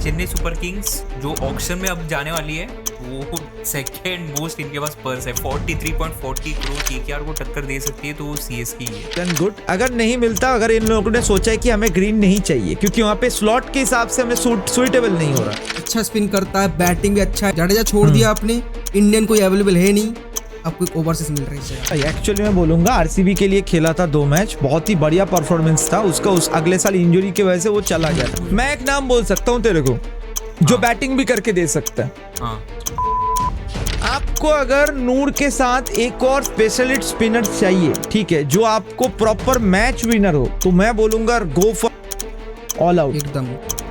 Chennai super Kings जो auction में अब जाने वाली है वो सेकेंड मोस्ट इनके पास पर्स है। 43.40 करोड़ केकेआर को टक्कर दे सकती है, तो वो सीएसके ही है। गुड, अगर नहीं मिलता, अगर इन लोगों ने सोचा है कि हमें ग्रीन नहीं चाहिए क्योंकि वहाँ पे स्लॉट के हिसाब से हमें सुइटेबल नहीं हो रहा। अच्छा स्पिन करता है, बैटिंग भी अच्छा है। जडेजा छोड़ दिया आपने, इंडियन कोई अवेलेबल है नहीं, आपको एक ओवरसीज मिल रही है। एक्चुअली मैं बोलूंगा आरसीबी के लिए खेला था 2 मैच, बहुत ही बढ़िया परफॉर्मेंस था उसका। उस अगले साल इंजरी की वजह से वो चला गया था। मैं एक नाम बोल सकता हूँ तेरे को जो बैटिंग भी करके दे सकता है। आपको अगर नूर के साथ एक और स्पेशलिस्ट स्पिनर चाहिए, ठीक है, जो आपको प्रॉपर मैच विनर हो, तो मैं बोलूंगा गो फॉर ऑल आउट। एकदम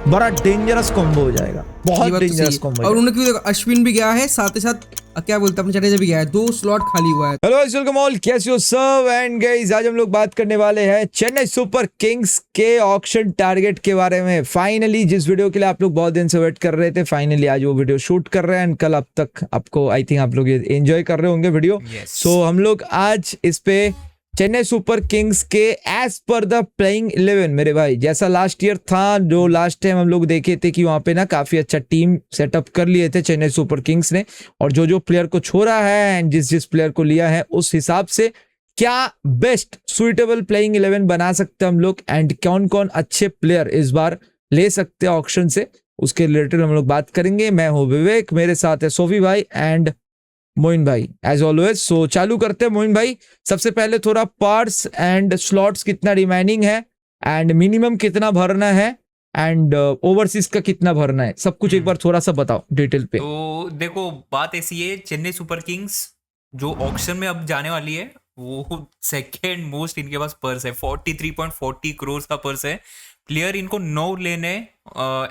बड़ा डेंजरस कॉम्बो हो जाएगा, बहुत डेंजरस कॉम्बो। और उन्होंने क्यों, अश्विन भी गया है, साथ ही साथ क्या बोलते हैं, जडेजा भी गया है, 2 स्लॉट खाली हुआ है। हेलो वेलकम ऑल, कैसे हो सब? एंड गाइस, आज हम लोग बात करने वाले हैं चेन्नई सुपर किंग्स के ऑक्शन टारगेट के बारे में। फाइनली जिस वीडियो के लिए आप लोग बहुत दिन से वेट कर रहे थे, फाइनली आज वो वीडियो शूट कर रहे हैं। एंड कल अब तक आपको आई थिंक आप लोग एंजॉय कर रहे होंगे वीडियो। सो हम लोग आज इस पे चेन्नई सुपर किंग्स के एज पर द प्लेइंग 11 मेरे भाई, जैसा लास्ट ईयर था, जो लास्ट टाइम हम लोग देखे थे कि वहां पे ना काफी अच्छा टीम सेटअप कर लिए थे चेन्नई सुपर किंग्स ने, और जो प्लेयर को छोड़ा है एंड जिस प्लेयर को लिया है उस हिसाब से क्या बेस्ट सुइटेबल प्लेइंग 11 बना सकते हैं हम लोग, एंड कौन कौन अच्छे प्लेयर इस बार ले सकते हैं ऑक्शन से, उसके रिलेटेड हम लोग बात करेंगे। मैं हूँ विवेक, मेरे साथ है सोफी भाई एंड मोइन भाई एज ऑलवेज। सो चालू करते हैं। मोइन भाई, सबसे पहले थोड़ा पार्ट्स एंड स्लॉट्स कितना रिमेनिंग है, एंड मिनिमम कितना भरना है, एंड ओवरसीज का कितना भरना है, सब कुछ एक बार थोड़ा सा बताओ डिटेल पे। तो देखो, बात ऐसी है, चेन्नई सुपर किंग्स जो ऑक्शन में अब जाने वाली है वो सेकेंड मोस्ट इनके पास पर्स है। 43.40 करोड़ का पर्स है। प्लेयर इनको 9 लेने।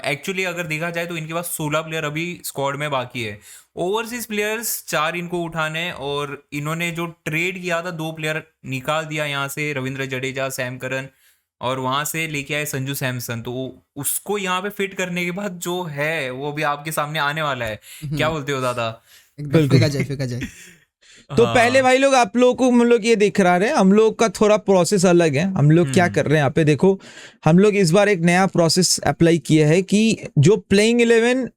एक्चुअली अगर देखा जाए तो इनके पास 16 प्लेयर अभी स्क्वाड में बाकी है। ओवरसीज प्लेयर्स 4 इनको उठाने, और इन्होंने जो ट्रेड किया था 2 प्लेयर निकाल दिया यहाँ से, रविंद्र जडेजा, सैम करन, और वहां से लेके आए संजू सैमसन। तो उसको यहाँ पे फिट करने के बाद जो है वो भी आपके सामने आने वाला है। क्या बोलते हो दादा? फेंका जाए। तो पहले भाई लोग, आप लोगों को हम लोग ये दिख रहा है, हम लोग का थोड़ा प्रोसेस अलग है। हम लोग क्या कर रहे हैं यहाँ पे, देखो हम लोग इस बार एक नया प्रोसेस अप्लाई किया है कि जो प्लेइंग 11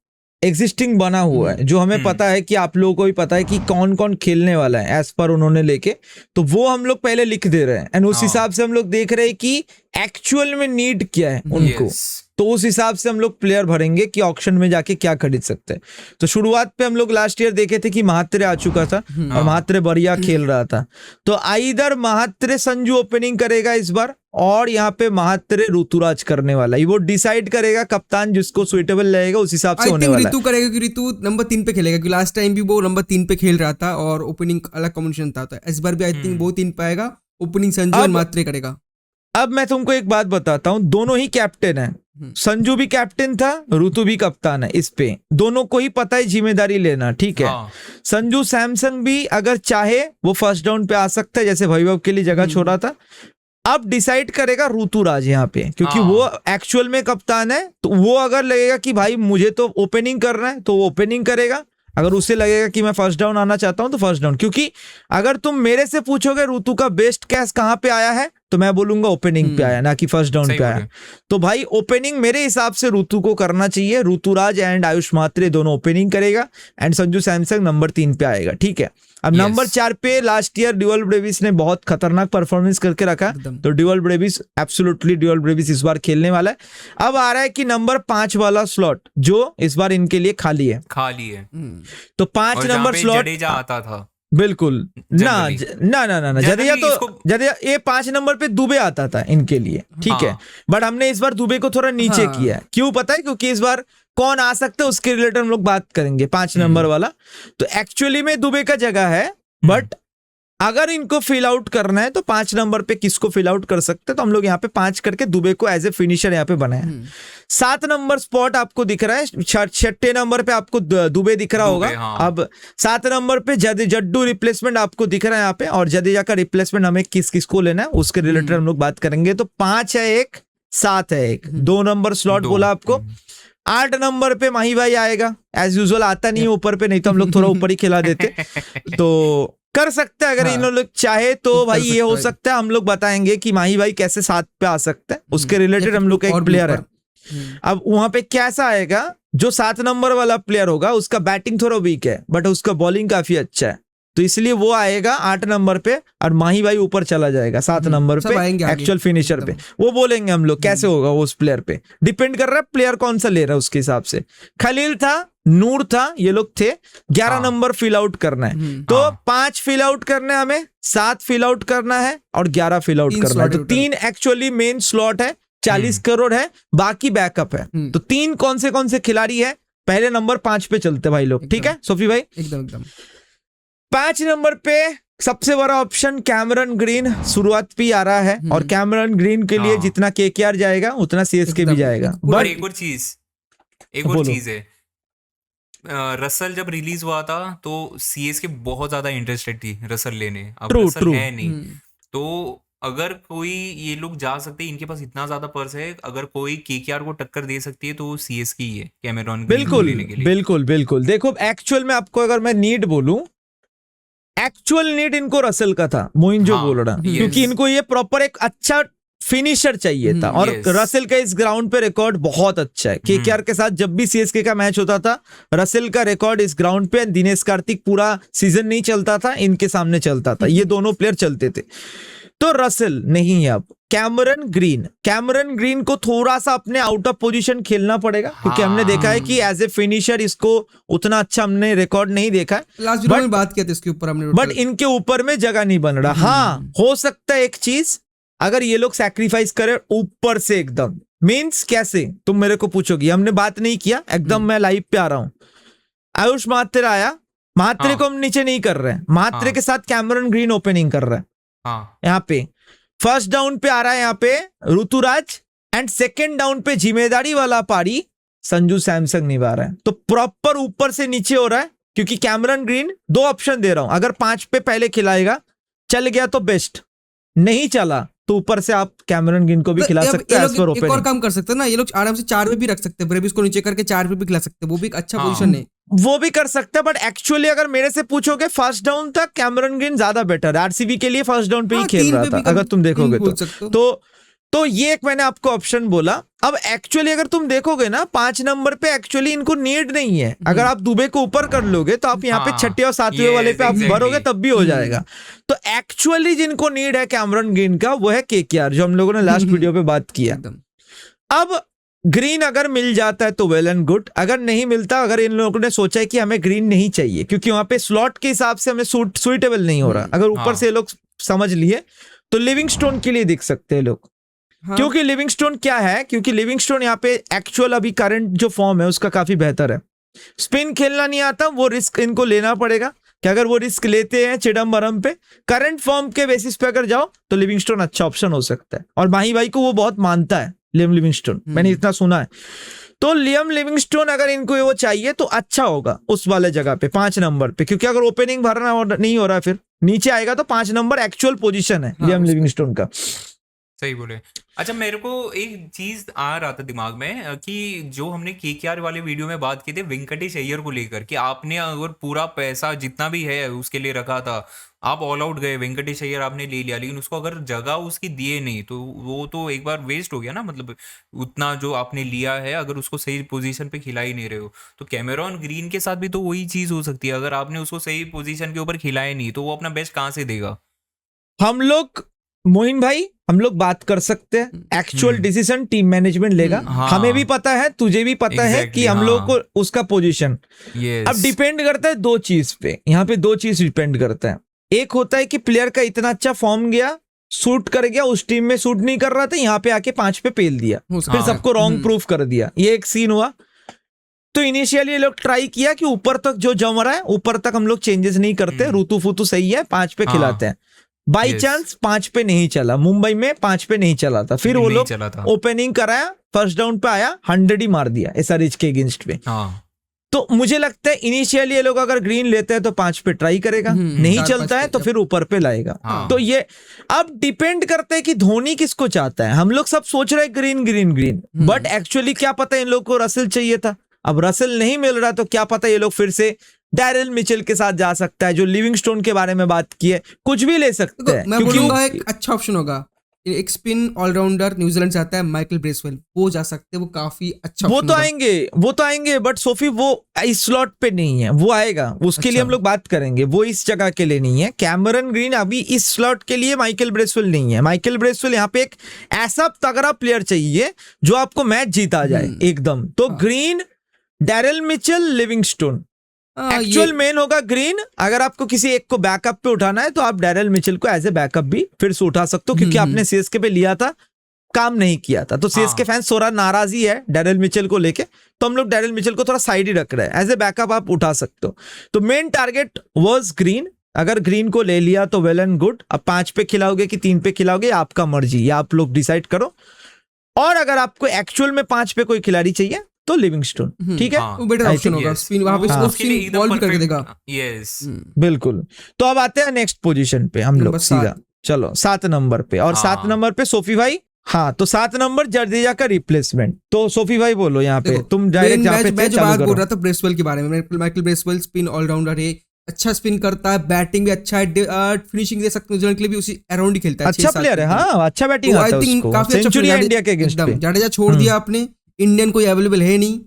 एग्जिस्टिंग बना हुआ है, जो हमें पता है कि आप लोगों को भी पता है कि कौन कौन खेलने वाला है एज पर उन्होंने लेके, तो वो हम लोग पहले लिख दे रहे हैं, एंड उस हिसाब से हम लोग देख रहे हैं कि एक्चुअल में नीड क्या है उनको। तो उस हिसाब से हम लोग प्लेयर भरेंगे कि ऑक्शन में जाके क्या खरीद सकते हैं। तो शुरुआत पे हम लोग लास्ट ईयर देखे थे कि महात्रे आ चुका था और महात्रे बढ़िया खेल रहा था, तो आइदर महात्रे संजू ओपनिंग करेगा इस बार, और यहाँ पे महात्रे ऋतुराज करने वाला है। वो डिसाइड करेगा कप्तान, जिसको सुइटेबल लगेगा उस हिसाब से होने वाला है। ऋतु करेगा कि ऋतु नंबर 3 पे खेलेगा, क्योंकि लास्ट टाइम भी वो नंबर 3 पे खेल रहा था और ओपनिंग अलग कॉम्बिनेशन था। तो इस बार भी आई थिंक वो 3 पे आएगा, ओपनिंग संजू और महात्रे करेगा। अब मैं तुमको एक बात बताता हूं, दोनों ही कैप्टन है, संजू भी कैप्टन था, ऋतु भी कप्तान है। इस पे दोनों को ही पता है जिम्मेदारी लेना, ठीक है। संजू सैमसन भी अगर चाहे वो फर्स्ट डाउन पे आ सकता है, जैसे वैभव के लिए जगह छोड़ा था। अब डिसाइड करेगा ऋतुराज यहाँ पे, क्योंकि वो एक्चुअल में कप्तान है। तो वो अगर लगेगा कि भाई मुझे तो ओपनिंग करना है, तो वो ओपनिंग करेगा। अगर उसे लगेगा कि मैं फर्स्ट डाउन आना चाहता हूं तो फर्स्ट डाउन। क्योंकि अगर तुम मेरे से पूछोगे ऋतु का बेस्ट कैच कहां पे आया है, तो मैं बोलूंगा ओपनिंग पे आया, ना कि फर्स्ट डाउन पे आया। तो भाई ओपनिंग मेरे हिसाब से ऋतु को करना चाहिए। ऋतुराज एंड आयुष महात्रे दोनों ओपनिंग करेगा, एंड संजू सैमसन नंबर 3 पे आएगा, ठीक है। अब नंबर 4 पे लास्ट ईयर ड्यूअल ब्रेविस ने बहुत खतरनाक परफॉर्मेंस करके रखा, तो dual Brevis, absolutely dual Brevis इस बार खेलने वाला है। अब आ रहा है कि नंबर 5 वाला स्लॉट जो इस बार इनके लिए खाली है। तो 5 नंबर स्लॉट जडेजा आता था, बिल्कुल ना जडेजा तो जडेजा ये 5 नंबर पे दुबे आता था इनके लिए, ठीक है। बट हमने इस बार दुबे को थोड़ा नीचे किया है। क्यों पता है? क्योंकि इस बार कौन आ सकते हैं उसके रिलेटेड हम लोग बात करेंगे। 5 नंबर वाला तो एक्चुअली में दुबे का जगह है, बट अगर इनको फिल आउट करना है तो 5 नंबर पे किसको फिल आउट कर सकते हैं, तो हम लोग यहाँ पे 5 करके दुबे को एज ए फिनिशर यहाँ पे बनाया। 7 नंबर स्पॉट आपको दिख रहा है, 6 नंबर पे आपको दुबे दिख रहा होगा। अब 7 नंबर पे जड्डू रिप्लेसमेंट आपको दिख रहा है यहाँ पे, और जडेजा का रिप्लेसमेंट हमें किसको लेना है उसके रिलेटेड हम लोग बात करेंगे। तो 5 है एक, 7 है एक, 2 नंबर स्लॉट बोला आपको। 8 नंबर पे माही भाई आएगा, एज यूजुअल आता नहीं है ऊपर पे, नहीं तो हम लोग थोड़ा ऊपर ही खिला देते। तो कर सकते हैं अगर इन लोग चाहे तो भाई ये हो सकता है। हम लोग बताएंगे कि माही भाई कैसे 7 पे आ सकते हैं, उसके रिलेटेड हम लोग का एक प्लेयर है। अब वहां पे कैसा आएगा, जो 7 नंबर वाला प्लेयर होगा उसका बैटिंग थोड़ा वीक है बट उसका बॉलिंग काफी अच्छा है, तो इसलिए वो आएगा 8 नंबर पे और माही भाई ऊपर चला जाएगा 7 नंबर सब आएंगे पे आगे। एक्चुअल फिनिशर पे। वो बोलेंगे हम लोग कैसे होगा वो उस प्लेयर पे डिपेंड कर रहा है, प्लेयर कौन सा ले रहा है उसके हिसाब से। खलील था, नूर था, ये लोग थे। 11 हाँ। नंबर फिल आउट करना है, तो हाँ। 5 फिल आउट करना है हमें, 7 फिल आउट करना है और 11 फिल आउट 3 करना है। slot तो total। 3 एक्चुअली मेन स्लॉट है, 40 करोड़ है, बाकी बैकअप है। तो 3 कौन से खिलाड़ी है, पहले नंबर 5 पे चलते भाई लोग, ठीक है सोफी भाई। एकदम एकदम 5 नंबर पे सबसे बड़ा ऑप्शन कैमरन ग्रीन शुरुआत पे आ रहा है और कैमरन ग्रीन के लिए हाँ। जितना केकेआर जाएगा उतना सीएसके भी एकदम। जाएगा। और बट एक और बोलो। चीज है, रसल जब रिलीज हुआ था तो सीएसके बहुत ज्यादा इंटरेस्टेड थी रसल लेने, अब True, रसल true। है नहीं। तो अगर कोई, ये लोग जा सकते हैं, इनके पास इतना ज्यादा पर्स है, अगर कोई केकेआर को टक्कर दे सकती है तो सीएसके ही है कैमेरॉन ग्रीन को बिल्कुल लेने के लिए। बिल्कुल बिल्कुल। देखो एक्चुअल में आपको अगर मैं नीड बोलूं, एक्चुअल नीड इनको रसल का था, मोइन जो हाँ, बोल रहा, yes। क्योंकि इनको ये प्रॉपर एक अच्छा फिनिशर चाहिए था और yes। रसेल का इस ग्राउंड पे रिकॉर्ड बहुत अच्छा है। केकेआर के साथ जब भी सीएसके का मैच होता था, रसेल का रिकॉर्ड इस ग्राउंड पे, दिनेश कार्तिक पूरा सीजन नहीं चलता था, इनके सामने चलता था, ये दोनों प्लेयर चलते थे। तो रसेल नहीं है अब, कैमरन ग्रीन को थोड़ा सा अपने आउट ऑफ पोजीशन खेलना पड़ेगा, क्योंकि हमने देखा है कि एज ए फिनिशर इसको उतना अच्छा हमने रिकॉर्ड नहीं देखा है। लास्ट वीडियो में बात किया था इसके ऊपर हमने, बट इनके ऊपर में जगह नहीं बन रहा। हाँ, हो सकता है एक चीज, अगर ये लोग सैक्रिफाइस करे ऊपर से एकदम, मींस कैसे तुम मेरे को पूछोगी, हमने बात नहीं किया एकदम, मैं लाइव पे आ रहा हूं। आयुष महात्रे आया, महात्रे को हम नीचे नहीं कर रहे हैं, महात्रे के साथ कैमरन ग्रीन ओपनिंग कर रहा है। हाँ, यहाँ पे फर्स्ट डाउन पे आ रहा है यहाँ पे ऋतुराज, एंड सेकेंड डाउन पे जिम्मेदारी वाला पारी संजू सैमसंग निभा रहा है। तो प्रॉपर ऊपर से नीचे हो रहा है, क्योंकि कैमरन ग्रीन 2 ऑप्शन दे रहा हूं, अगर 5 पे पहले खिलाएगा, चल गया तो बेस्ट, नहीं चला तो ऊपर से आप कैमरन ग्रीन को भी खिला सकते हैं। एक और काम कर सकते हैं ना, ये लोग आराम से 4 पे भी रख सकते हैं, ब्रेविस को नीचे करके 4 पे भी खिला सकते हैं, वो भी एक अच्छा पोजीशन है। वो भी कर सकते हैं, बट एक्चुअली अगर मेरे से पूछोगे फर्स्ट डाउन तक कैमरन ग्रीन ज्यादा बेटर है। आरसीबी के लिए फर्स्ट डाउन पे ही खेल रहा था, अगर तुम देखोगे तो ये एक मैंने आपको ऑप्शन बोला। अब एक्चुअली अगर तुम देखोगे ना, 5 नंबर पे एक्चुअली इनको नीड नहीं है। अगर आप दुबे को ऊपर कर लोगे तो आप यहाँ पे 6ठे और 7वें वाले पे आप भरोगे तब भी हो जाएगा। तो एक्चुअली जिनको नीड है कैमरन ग्रीन का, वो है केकेआर, जो हम लोगों ने लास्ट वीडियो पे बात किया। अब ग्रीन अगर मिल जाता है तो वेल एंड गुड, अगर नहीं मिलता, अगर इन लोगों ने सोचा है कि हमें ग्रीन नहीं चाहिए क्योंकि वहां पे स्लॉट के हिसाब से हमें सुइटेबल नहीं हो रहा, अगर ऊपर से लोग समझ लिए, तो लिविंगस्टोन के लिए देख सकते हैं लोग। क्योंकि लिविंगस्टोन क्या है, क्योंकि लिविंगस्टोन यहाँ पे एक्चुअल अभी करंट जो फॉर्म है उसका काफी बेहतर है। स्पिन खेलना नहीं आता, वो रिस्क इनको लेना पड़ेगा कि अगर वो रिस्क लेते हैं चिदम्बरम पे, करंट फॉर्म के बेसिस पे अगर जाओ तो लिविंगस्टोन अच्छा ऑप्शन हो सकता है। और माही भाई को वो बहुत मानता है लियम लिविंगस्टोन, मैंने इतना सुना है। तो लियम लिविंगस्टोन अगर इनको वो चाहिए तो अच्छा होगा उस वाले जगह पे 5 नंबर पे, क्योंकि अगर ओपनिंग भरना नहीं हो रहा फिर नीचे आएगा तो 5 नंबर एक्चुअल पोजीशन है लियम लिविंगस्टोन का। सही बोले। अच्छा, मेरे को एक चीज आ रहा था दिमाग में कि जो हमने केकेआर वाले वीडियो में बात की थी वेंकटेश अय्यर को लेकर, कि आपने अगर पूरा पैसा जितना भी है उसके लिए रखा था, आप ऑल आउट गए, वेंकटेश अय्यर आपने ले लिया, लेकिन उसको अगर जगह उसकी दिए नहीं तो वो तो एक बार वेस्ट हो गया ना। मतलब उतना जो आपने लिया है, अगर उसको सही पोजीशन पे खिला ही नहीं रहे हो, तो कैमेरॉन ग्रीन के साथ भी तो वही चीज हो सकती है। अगर आपने उसको सही पोजीशन के ऊपर खिलाया नहीं तो वो अपना बेस्ट कहाँ से देगा? हम लोग मोइन भाई, हम लोग बात कर सकते हैं, एक्चुअल डिसीजन टीम मैनेजमेंट लेगा। हमें भी पता है, तुझे भी पता है कि हम लोग को उसका पोजीशन अब डिपेंड करता है 2 चीज पे। यहाँ पे 2 चीज डिपेंड करता है। एक होता है कि प्लेयर का इतना अच्छा फॉर्म गया, सूट कर गया, उस टीम में सूट नहीं कर रहा था, यहाँ पे आके 5 पे पेल दिया, फिर सबको रॉन्ग प्रूफ कर दिया, ये एक सीन हुआ। तो इनिशियली ये लोग ट्राई किया कि ऊपर तक जो जम रहा है ऊपर तक हम लोग चेंजेस नहीं करते, ऋतु फुतु सही है, 5 पे खिलाते हैं। बाई चांस 5 पे नहीं चला, मुंबई में 5 पे नहीं चला था, फिर वो लोग ओपनिंग कराया, फर्स्ट डाउन पे आया, 100 ही मार दिया एसआरएच के अगेंस्ट पे। तो मुझे लगता है इनिशियली ये लोग अगर ग्रीन लेते हैं तो 5 पे ट्राई करेगा, नहीं चलता है तो फिर ऊपर पे लाएगा। तो ये अब डिपेंड करता है कि धोनी किसको चाहता है। हम लोग सब सोच रहे हैं green green green, but actually क्या पता इन लोग को रसेल चाहिए था। अब रसेल नहीं मिल रहा तो क्या पता ये लोग फिर से डैरिल मिचेल के साथ जा सकता है, जो लिविंगस्टोन के बारे में बात की है, कुछ भी ले सकते हैं। मैं बोलूंगा एक अच्छा ऑप्शन होगा एक स्पिन ऑलराउंडर न्यूजीलैंड से आता है माइकल ब्रेसवेल, वो जा सकते हैं, वो काफी अच्छा वो option तो होगा। आएंगे, वो तो आएंगे, बट सोफी वो इस स्लॉट पे नहीं है, वो आएगा, उसके लिए अच्छा। हम लोग बात करेंगे, वो इस जगह के लिए नहीं है। कैमरन ग्रीन अभी इस स्लॉट के लिए, माइकल ब्रेसवेल नहीं है। माइकल ब्रेसवेल यहाँ पे एक ऐसा तगड़ा प्लेयर चाहिए जो आपको मैच जीता जाए एकदम। तो हाँ। ग्रीन, डैरेल मिचेल, लिविंगस्टोन, हाँ, एक्चुअल मेन होगा ग्रीन। अगर आपको किसी एक को बैकअप पे उठाना है तो आप डैरेल मिचेल को एज ए बैकअप भी फिर से उठा सकते हो, क्योंकि आपने सीएसके पे लिया था, काम नहीं किया था, तो सीएसके फैंस थोड़ा नाराजी है डैरेल मिचेल को लेके, तो हम लोग डैरेल मिचेल को थोड़ा साइड ही रख रहे हैं, एज ए बैकअप आप उठा सकते हो। तो मेन टारगेट वाज ग्रीन। अगर ग्रीन को ले लिया तो वेल एंड गुड। अब 5 पे खिलाओगे कि 3 पे खिलाओगे, आपका मर्जी, या आप लोग डिसाइड करो। और अगर आपको एक्चुअल में 5 पे कोई खिलाड़ी चाहिए तो लिविंगस्टोन, ठीक है, वो बेटर I ऑप्शन think होगा, yes. स्पिन वहां पे हाँ। वो उसके लिए स्पिन एकदम बॉल भी करके perfect- देगा। yes. बिल्कुल। तो अब आते हैं नेक्स्ट पोजीशन पे हम लोग नंबर सीधा, 7। चलो 7 नंबर पे। और हाँ। 7 नंबर पे सोफी भाई। हाँ, तो 7 नंबर जडेजा का रिप्लेसमेंट। तो सोफी भाई बोलो यहाँ पे, देखो, तुम डायरेक्ट जहाँ पे मैं थे जो चालू बात बोल करो। रहा था ब्रेसवेल के बारे में, माइकल ब्रेसवेल स्पिन ऑलराउंडर है, अच्छा स्पिन करता है, बैटिंग भी अच्छा है, फिनिशिंग दे सकते हैं, न्यूजीलैंड के लिए भी उसी अराउंड ही खेलता है, अच्छा 6-7 प्लेयर है, के लिए। हाँ, अच्छा बैटिंग तो आता आई है थिंक उसको, काफी अच्छा सेंचुरी player, इंडिया के अगेंस्ट एकदम पे। जडेजा छोड़ दिया आपने, इंडियन कोई अवेलेबल है नहीं,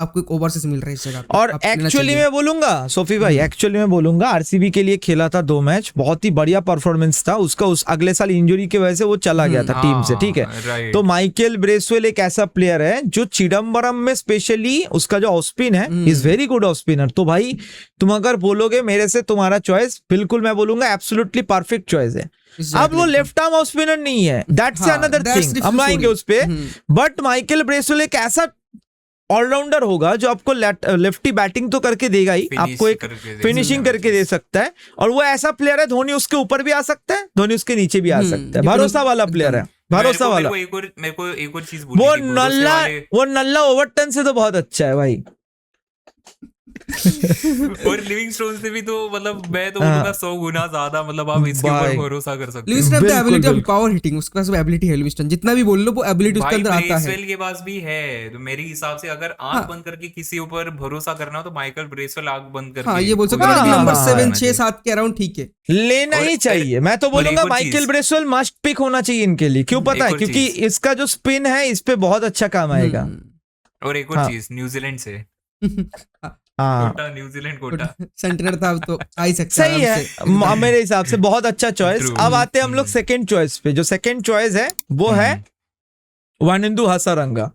आपको एक ओवरसीज मिल रहा है इस जगह पे, और आप लेना एक्चुअली चाहिए। मैं बोलूंगा सोफी भाई, एक्चुअली मैं बोलूंगा आरसीबी के लिए खेला था 2 मैच, बहुत ही बढ़िया परफॉर्मेंस था उसका। उस अगले साल इंजरी की वजह से वो चला गया था टीम से, ठीक है। right. तो माइकल ब्रेसवेल एक ऐसा प्लेयर है जो चिदम्बरम में स्पेशली उसका जो ऑफ स्पिन है, is very good off spinner. तो भाई तुम अगर बोलोगे मेरे से तुम्हारा चॉइस, बिल्कुल मैं बोलूंगा एब्सोल्युटली परफेक्ट चॉइस है। अब वो लेफ्ट आर्म ऑफ स्पिनर नहीं है, दैट्स हाँ, अनदर that's थिंग, different हम आएंगे story। उस पे। बट माइकल ब्रेसवेल एक ऐसा ऑलराउंडर होगा जो आपको लेफ्टी बैटिंग तो करके देगा ही, Finish आपको एक करके दे फिनिशिंग सकता है। करके दे सकता है। और वो ऐसा प्लेयर है, धोनी उसके ऊपर भी आ सकता है, धोनी उसके नीचे भी आ सकता है, भरोसा वाला प्लेयर है, भरोसा वाला। मेरे को एक और चीज बोलनी वो थी, भरोसे नल्ला, वाले। वो नल्ला ओवरटन से तो बहुत अच्छा है भाई। और लिविंगस्टोन से भी तो मतलब मैं तो बोलूंगा 100 गुना ज्यादा, मतलब आप इसके ऊपर भाई। भरोसा कर सकते हो। लिविंगस्टन have the बिल्कुल, ability of बिल्कुल। power hitting, उसके पास वो एबिलिटी है, लिविंगस्टन जितना भी बोल लो वो एबिलिटी उसके भाई अंदर आता है। ब्रेसवेल के पास भी है, तो मेरे हिसाब से अगर आंख बंद करके किसी ऊपर भरोसा करना हो तो माइकल ब्रेसवेल आंख बंद करके हाँ, ये बोल सकते कोई हो हाँ, कि नंबर हाँ, 7 करना 6 चाहिए। 7 के अराउंड ठीक है। लेना और- ही चाहिए, मैं तो और एक बोलूंगा और माइकल चीज। ब्रेसवेल मस्ट पिक होना चाहिए इनके लिए। क्यों पता एक है? और क्योंकि चीज। इसका जो स्पिन है इस पे बहुत अच्छा काम आएगा। और एक और हाँ। चीज, न्यूजीलैंड से हाँ, कोटा, न्यूजीलैंड कोटा। सेंटर था तो आ ही सकता सही है, मेरे हिसाब से बहुत अच्छा चॉइस। True. अब आते हैं हम लोग सेकंड चॉइस पे। जो सेकंड चॉइस है वो है वानिंदु हसारंगा।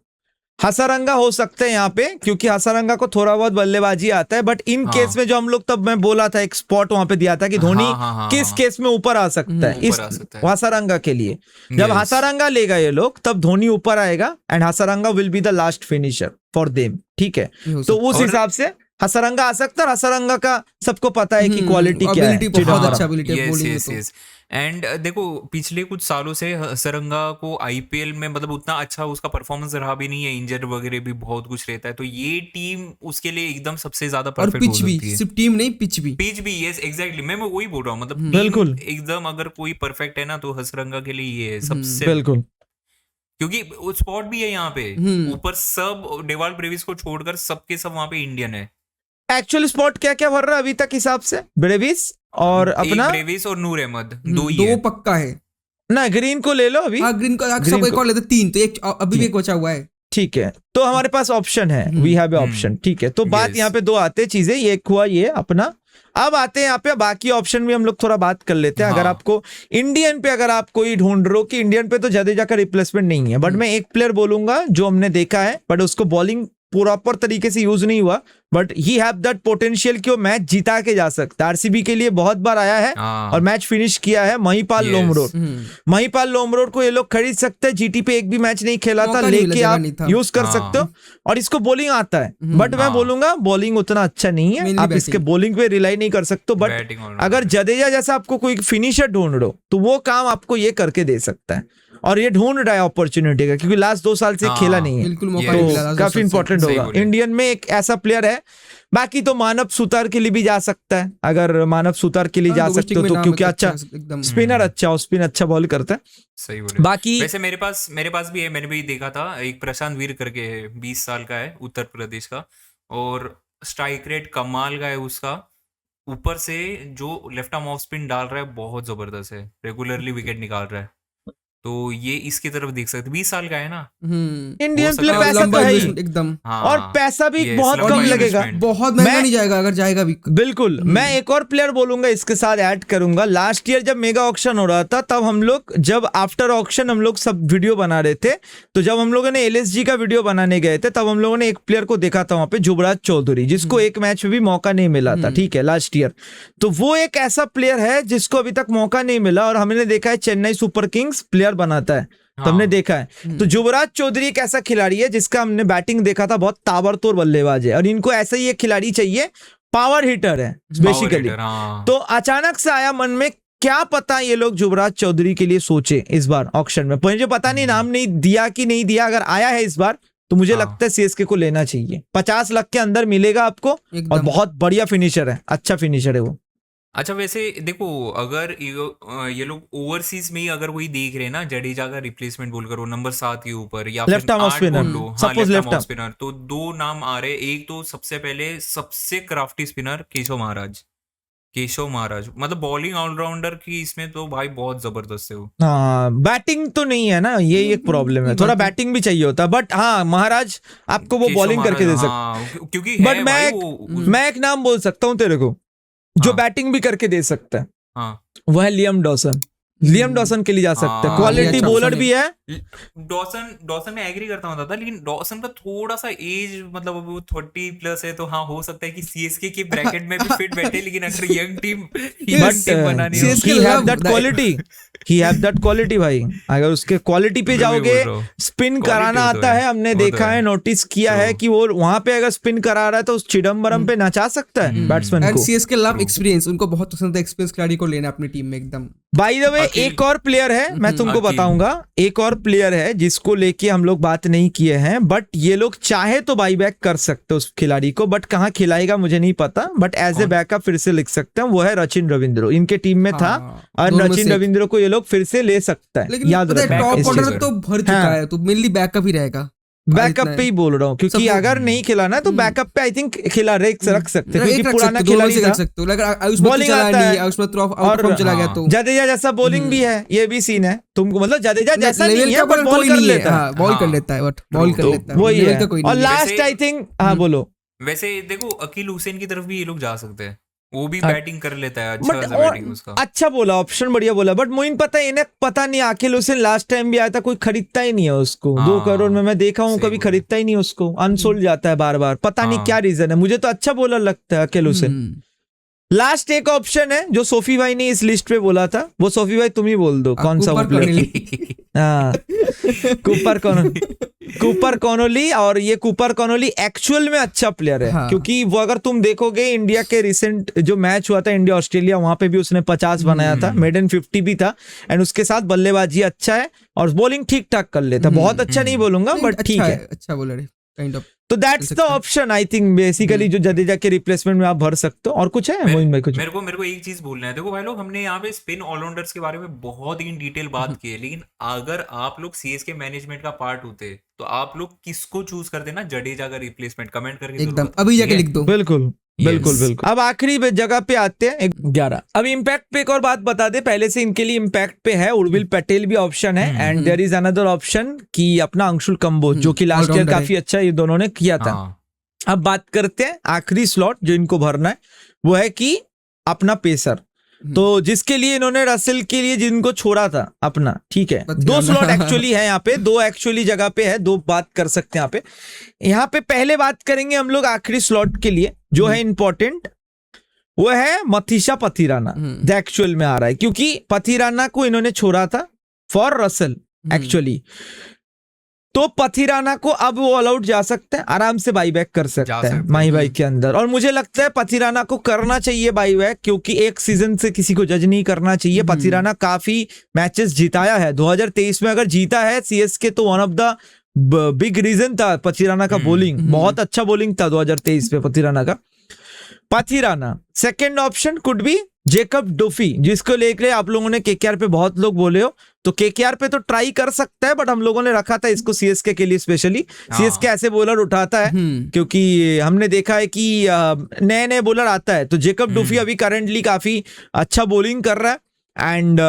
हसारंगा हो सकते हैं यहाँ पे, क्योंकि हसारंगा को थोड़ा बहुत बल्लेबाजी आता है, बट इन हाँ। केस में जो हम लोग, तब मैं बोला था एक स्पॉट वहां पे दिया था कि धोनी हाँ, किस केस में ऊपर आ सकता है, इस ऊपर आ सकता है। हसारंगा के लिए। जब Yes. हसारंगा लेगा ये लोग, तब धोनी ऊपर आएगा and Hasaranga will be the last finisher for them, ठीक है। तो उस और- हिसाब से हसारंगा आ सकता है। हसारंगा का सबको पता है कि क्वालिटी क्या है, ability बहुत चिदम्बरम। अच्छा ability है Yes, bowling में yes, तो। yes. एंड देखो पिछले कुछ सालों से हसरंगा को आईपीएल में मतलब उतना अच्छा उसका परफॉर्मेंस रहा भी नहीं है, इंजर वगैरह भी बहुत कुछ रहता है, तो ये टीम उसके लिए एकदम सबसे ज्यादा और परफेक्ट हो पिच भी, सकती है। सिर्फ टीम नहीं पिच भी। पिच भी, यस एग्जैक्टली, मैं वही बोल रहा हूँ, मतलब बिल्कुल। टीम एकदम अगर कोई परफेक्ट है ना तो हसरंगा के लिए ये है सबसे, बिल्कुल। क्योंकि स्पॉट भी है यहाँ पे ऊपर, सब डेवाल ब्रेविस को छोड़कर सबके सब वहाँ पे इंडियन है। एक्चुअल स्पॉट क्या क्या भर रहा है अभी तक हिसाब से? ब्रेविस और अपना एक ब्रेविस और नूर अहमद, दो ही दो है। पक्का है। ना, ग्रीन को ले लो अभी। हाँ, ग्रीन को ग्रीन सब एक को- और लेते, 3 तो एक अभी भी एक बचा हुआ है। ठीक है, तो हमारे पास ऑप्शन है, वी हैव ए ऑप्शन, ठीक है। तो बात Yes. यहाँ पे 2 आते हैं चीजें, ये एक हुआ ये अपना। अब आते हैं यहाँ पे बाकी ऑप्शन भी हम लोग थोड़ा बात कर लेते हैं। अगर हाँ। आपको इंडियन पे, अगर आप कोई ढूंढ रहे हो कि इंडियन पे तो जडेजा का रिप्लेसमेंट नहीं है, बट मैं एक प्लेयर बोलूंगा जो हमने देखा है, बट उसको बॉलिंग प्रॉपर तरीके से यूज नहीं हुआ, but he have that potential कि वो मैच जिता के जा सकता है। आरसीबी के लिए बहुत बार आया है हाँ। और मैच फिनिश किया है, महिपाल Yes. लोमरोड। महिपाल लोमरोड को ये लोग खरीद सकते हैं, जीटी पे एक भी मैच नहीं खेला था, मौका नहीं मिला, लेके जगह आप नहीं था। यूज कर हाँ। सकते हो। और इसको बॉलिंग आता है, बट मैं हाँ। बोलूंगा बॉलिंग उतना अच्छा नहीं है, Mainly आप इसके batting। बॉलिंग पे रिलाई नहीं कर सकते। बट Batting all अगर rounder। जडेजा जैसा आपको कोई फिनिशर ढूंढ रहे हो तो वो काम आपको ये करके दे सकता है, और ये ढूंढ रहा है अपॉर्चुनिटी का, क्योंकि लास्ट 2 साल से हाँ। खेला नहीं है, बिल्कुल मौका Yes. नहीं मिला तो last काफी 2 साल से। इंपॉर्टेंट सही होगा। बोले। इंडियन में एक ऐसा प्लेयर है, बाकी तो मानव सुतार के लिए भी जा सकता है, अगर मानव सुतार के लिए हाँ, जा domestic सकते हो में तो, नाम क्योंकि है, अच्छा एकदम स्पिनर, अच्छा स्पिन अच्छा बॉल करता है। सही बोले। बाकी वैसे मेरे पास भी है, मैंने भी देखा था, एक प्रशांत वीर करके है, 20 साल का है, उत्तर प्रदेश का, और स्ट्राइक रेट कमाल का है उसका। ऊपर से जो लेफ्ट आर्म ऑफ स्पिन डाल रहा है बहुत जबरदस्त है, रेगुलरली विकेट निकाल रहा है। तो ये इसकी तरफ देख सकते, 20 साल का है ना। इंडियन सकता प्ले है, पैसा लंबा तो है ही, investment एकदम हाँ और पैसा भी yes, बहुत लंबा कम लगेगा। investment। बहुत महंगा मैं- नहीं जाएगा अगर जाएगा भी। बिल्कुल। मैं एक और प्लेयर बोलूंगा इसके साथ ऐड करूंगा। लास्ट ईयर जब मेगा ऑक्शन हो रहा था तब हम लोग, जब आफ्टर ऑक्शन हम लोग सब वीडियो बना रहे थे, तो जब हम लोगों ने एलएसजी का वीडियो बनाने गए थे तब हम लोगों ने एक प्लेयर को देखा था वहां पे, युवराज चौधरी, जिसको एक मैच में भी मौका नहीं मिला था, ठीक है, लास्ट ईयर। तो वो एक ऐसा प्लेयर है जिसको अभी तक मौका नहीं मिला, और हमने देखा है चेन्नई सुपर किंग्स प्लेयर बनाता है, तो हमने देखा है। तो युवराज चौधरी एक ऐसा खिलाड़ी है जिसका हमने बैटिंग देखा था, बहुत ताबड़तोड़ बल्लेबाज है, और इनको ऐसा ही एक खिलाड़ी चाहिए, पावर हिटर है बेसिकली। तो अचानक से आया मन में, क्या पता ये लोग युवराज चौधरी के लिए सोचे इस बार ऑक्शन में। मुझे पता नहीं, नाम नहीं दिया कि नहीं दिया, अगर आया है इस बार तो मुझे लगता है सीएसके को लेना चाहिए। 50 लाख के अंदर मिलेगा आपको, और बहुत बढ़िया फिनिशर है, अच्छा फिनिशर है वो। अच्छा वैसे देखो, अगर ये लोग ओवरसीज में ही अगर वही देख रहे हैं ना, जडेजा का रिप्लेसमेंट बोलकर वो नंबर 7 के ऊपर, या left arm off spinner, suppose left arm spinner, तो 2 नाम आ रहे। एक तो सबसे पहले सबसे क्राफ्टी स्पिनर केशव महाराज, मतलब बॉलिंग ऑलराउंडर की इसमें तो भाई बहुत जबरदस्त है वो। हाँ, बैटिंग तो नहीं है ना, ये एक प्रॉब्लम है, थोड़ा बैटिंग भी चाहिए होता है, बट हाँ महाराज आपको वो बॉलिंग करके दे सकते, क्योंकि बट मैं एक नाम बोल सकता हूँ तेरे को, जो बैटिंग भी करके दे सकता है, वो है लियम डॉसन। लियम डॉसन के लिए जा सकते हैं, क्वालिटी बॉलर भी है। डॉसन में एग्री करता हूँ दादा, लेकिन डॉसन का थोड़ा सा एज, मतलब वो 30 प्लस है, तो हाँ हो सकता है कि सीएसके के ब्रैकेट में भी फिट बैठे, लेकिन अगर यंग टीम बनानी हो, he have that quality, he have that quality भाई। अगर उसके क्वालिटी पे जाओगे, स्पिन कराना आता है, हमने देखा है, नोटिस किया है कि वो वहां पे अगर स्पिन करा रहा है तो उस चिदम्बरम पे नचा सकता है बैट्समैन को। सीएसके लव एक्सपीरियंस, उनको बहुत पसंद है एक्सपीरियंस खिलाड़ी को लेना अपनी टीम में एकदम। बाय द वे एक और प्लेयर है, मैं तुमको बताऊंगा, एक और प्लेयर है जिसको लेके हम लोग बात नहीं किए हैं, बट ये लोग चाहे तो बाई बैक कर सकते उस खिलाड़ी को, बट कहाँ खिलाएगा मुझे नहीं पता, बट एज ए बैकअप फिर से लिख सकते हैं। वो है रचिन रविंद्र, इनके टीम में था, और रचिन रविंद्र को ये लोग फिर से ले सकता है, याद रखना। टॉप ऑर्डर तो भर चुका है, तो मेनली बैकअप ही रहेगा। बैकअप पे ही बोल रहा हूँ, क्योंकि अगर नहीं खिलाना तो बैकअप पे आई थिंक खिला रख सकते हैं, क्योंकि पुराना खिलाड़ी था, बॉलिंग आता है, और चला गया तो जडेजा जैसा बॉलिंग भी है, ये भी सीन है तुमको, मतलब जडेजा जैसा नहीं है बट बॉल कर लेता है, बॉल कर लेता है, बट बॉल कर लेता है, वही है। और लास्ट आई थिंक, हाँ बोलो। वैसे देखो अकील हुसैन की तरफ भी ये लोग जा सकते हैं, वो भी बैटिंग कर लेता है, अच्छा खासा बैटिंग उसका। अच्छा बोला, ऑप्शन बढ़िया बोला, बट मोइन पता है इन्हें पता नहीं, अकील हुसैन लास्ट टाइम भी आया था, कोई खरीदता ही नहीं है उसको। 2 करोड़ में मैं देखा हूँ, कभी खरीदता ही नहीं उसको, अनसोल्ड जाता है बार बार, पता नहीं क्या रीजन है। मुझे तो अच्छा बोलर लगता है अकील हुसैन। लास्ट एक ऑप्शन है जो सोफी भाई ने इस लिस्ट पे बोला था, वो सोफी भाई तुम ही बोल दो कौन सा कूपर कॉनोली। और ये कूपर कॉनोली एक्चुअल में अच्छा प्लेयर है, क्योंकि वो अगर तुम देखोगे इंडिया के रिसेंट जो मैच हुआ था इंडिया ऑस्ट्रेलिया, वहां पे भी उसने 50 बनाया था, मेडन 50 भी था, एंड उसके साथ बल्लेबाजी अच्छा है और बॉलिंग ठीक ठाक कर लेता, बहुत अच्छा नहीं बोलूंगा बट ठीक है, अच्छा बॉलर है काइंड ऑफ। तो that's the option I think basically, जो जडेजा के रिप्लेसमेंट में आप भर सकते हो। और कुछ है मोइन भाई? कुछ मेरे को एक चीज बोलना है। देखो भाई लोग, हमने यहाँ पे स्पिन ऑलराउंडर्स के बारे में बहुत ही इन डिटेल बात की है, लेकिन अगर आप लोग सीएसके मैनेजमेंट का पार्ट होते तो आप लोग किसको चूज कर देना जडेजा का रिप्लेसमेंट, कमेंट करके एकदम अभी जाके लिख दो। बिल्कुल बिल्कुल बिल्कुल। अब आखिरी जगह पे आते हैं 11। अब इम्पैक्ट पे एक और बात बता दे पहले से, इनके लिए इम्पैक्ट पे है उर्विल पटेल भी ऑप्शन है, and there is another option कि अपना अंशुल कंबोज, जो कि लास्ट ईयर काफी अच्छा ये दोनों ने किया था। अब बात करते हैं आखिरी स्लॉट जो इनको भरना है, वो है कि अपना पेसर, तो जिसके लिए इन्होंने रसेल के लिए जिनको छोड़ा था अपना, ठीक है, 2 स्लॉट एक्चुअली है यहाँ पे, 2 एक्चुअली जगह पे है, 2 बात कर सकते हैं यहाँ पे। पहले बात करेंगे हम लोग आखिरी स्लॉट के लिए जो है इंपॉर्टेंट, वो है मथीशा पथिराना, जो एक्चुअल में आ रहा है, क्योंकि पथिराना को इन्होंने छोड़ा था फॉर रसेल एक्चुअली, तो पथिराना को अब वो ऑल आउट जा सकते हैं, आराम से बाई बैक कर सकते हैं माही भाई के अंदर। और मुझे लगता है पथिराना को करना चाहिए बाई बैक, क्योंकि एक सीजन से किसी को जज नहीं करना चाहिए। पथिराना काफी मैचेस जिताया है, 2023 में अगर जीता है सीएसके तो one of the big reason था पथिराना का बॉलिंग, बहुत अच्छा बॉलिंग था 2023 में पथिराना का। Pathirana second option could be Jacob Duffy, जिसको लेकर आप लोगों ने केकेआर पे बहुत लोग बोले हो, तो केकेआर पे तो ट्राई कर सकता है, बट हम लोगों ने रखा था इसको सीएसके के लिए स्पेशली। सीएसके ऐसे बॉलर उठाता है क्योंकि हमने देखा है कि नए नए बॉलर आता है, तो जेकब डुफी अभी करंटली काफी अच्छा बॉलिंग कर रहा है, एंड